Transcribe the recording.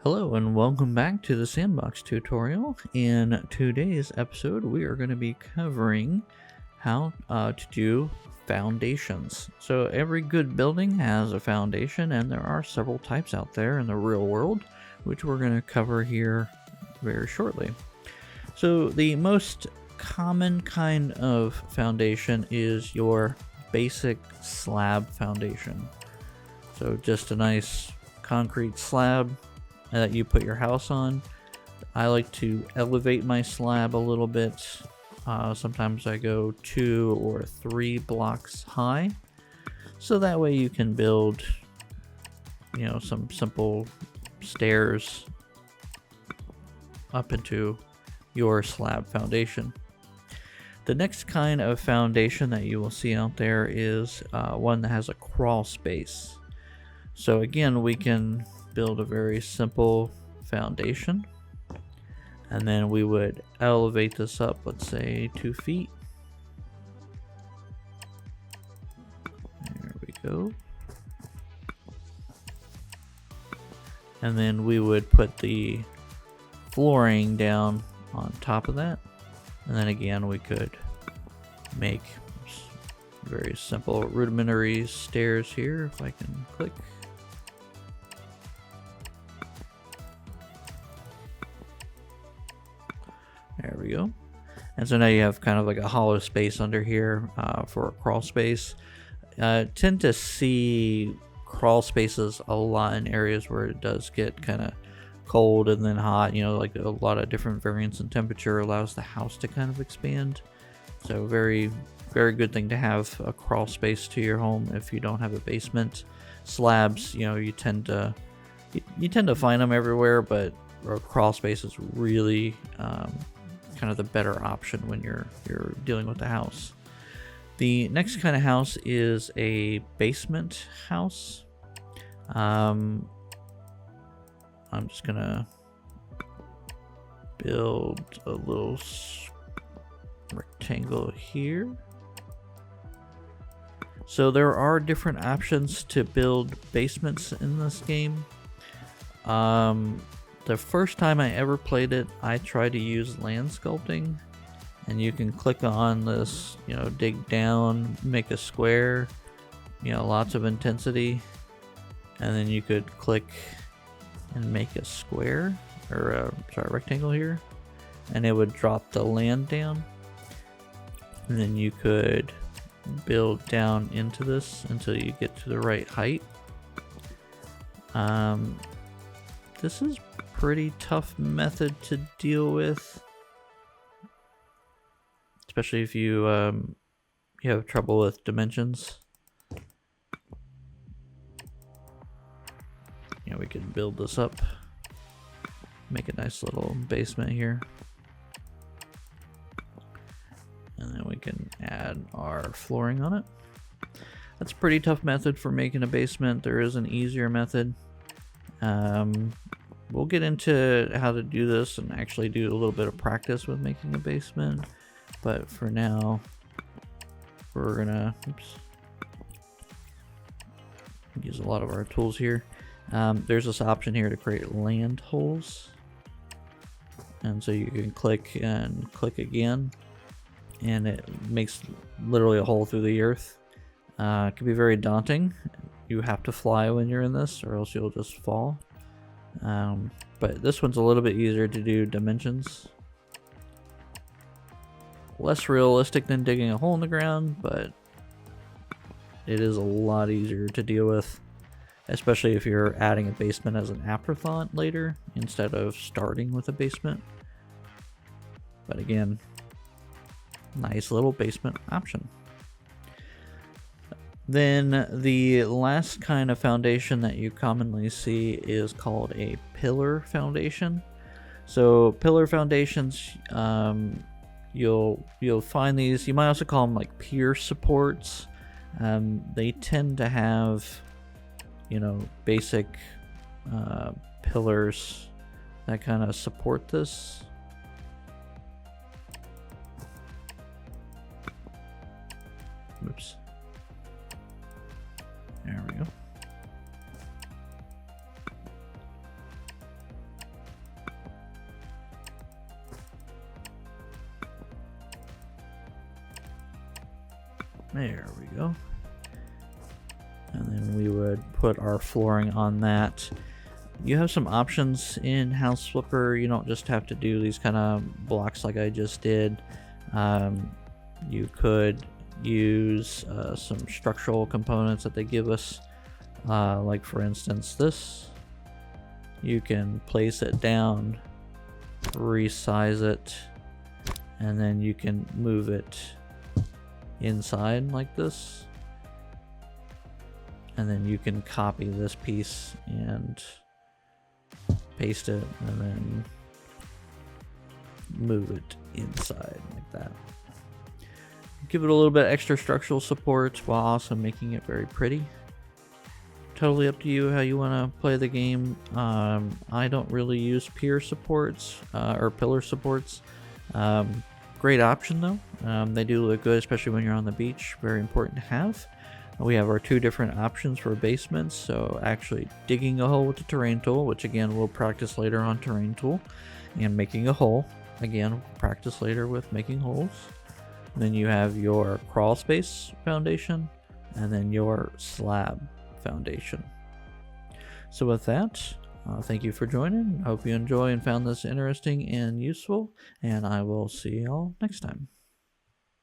Hello and welcome back to the Sandbox tutorial. In today's episode, we are going to be covering how to do foundations. So every good building has a foundation, and there are several types out there in the real world, which we're going to cover here very shortly. So the most common kind of foundation is your basic slab foundation. So just a nice concrete slab that you put your house on. I like to elevate my slab a little bit. Sometimes I go 2 or 3 blocks high, so that way you can build, some simple stairs up into your slab foundation. The next kind of foundation that you will see out there is one that has a crawl space. So again, we can build a very simple foundation, and then we would elevate this up, let's say 2 feet. There we go. And then we would put the flooring down on top of that, and then again we could make very simple rudimentary stairs here. If I can click. There we go. And so now you have kind of like a hollow space under here for a crawl space. Tend to see crawl spaces a lot in areas where it does get kind of cold and then hot. Like a lot of different variance in temperature allows the house to kind of expand. So very, very good thing to have a crawl space to your home if you don't have a basement. Slabs, you tend to find them everywhere, but a crawl space is really kind of the better option when you're dealing with the house. The next kind of house is a basement house. I'm just gonna build a little rectangle here. So there are different options to build basements in this game. The first time I ever played it, I tried to use land sculpting, and you can click on this, dig down, make a square, lots of intensity, and then you could click and make a square, or rectangle here, and it would drop the land down, and then you could build down into this until you get to the right height. This is pretty tough method to deal with, especially if you have trouble with dimensions. We could build this up, make a nice little basement here, and then we can add our flooring on it. That's a pretty tough method for making a basement. There is an easier method. We'll get into how to do this and actually do a little bit of practice with making a basement, but for now we're gonna use a lot of our tools here. There's this option here to create land holes, and so you can click and click again, and it makes literally a hole through the earth. It can be very daunting. You have to fly when you're in this, or else you'll just fall. But this one's a little bit easier to do dimensions. Less realistic than digging a hole in the ground, but it is a lot easier to deal with, especially if you're adding a basement as an afterthought later instead of starting with a basement. But again, nice little basement option. Then the last kind of foundation that you commonly see is called a pillar foundation. So pillar foundations, you'll find these. You might also call them like pier supports. They tend to have, basic pillars that kind of support this. Oops. There we go. There we go. And then we would put our flooring on that. You have some options in House Flipper. You don't just have to do these kind of blocks like I just did. You could use some structural components that they give us, like for instance this. You can place it down, resize it, and then you can move it inside like this, and then you can copy this piece and paste it and then move it inside like that. Give it a little bit extra structural support while also making it very pretty. Totally up to you how you want to play the game. I don't really use pier supports or pillar supports. Great option though. They do look good, especially when you're on the beach. Very important to have. We have our two different options for basements. So actually digging a hole with the terrain tool, which again we'll practice later on terrain tool, and making a hole. Again, we'll practice later with making holes. Then you have your crawl space foundation, and then your slab foundation. So with that, thank you for joining. I hope you enjoy and found this interesting and useful, and I will see y'all next time.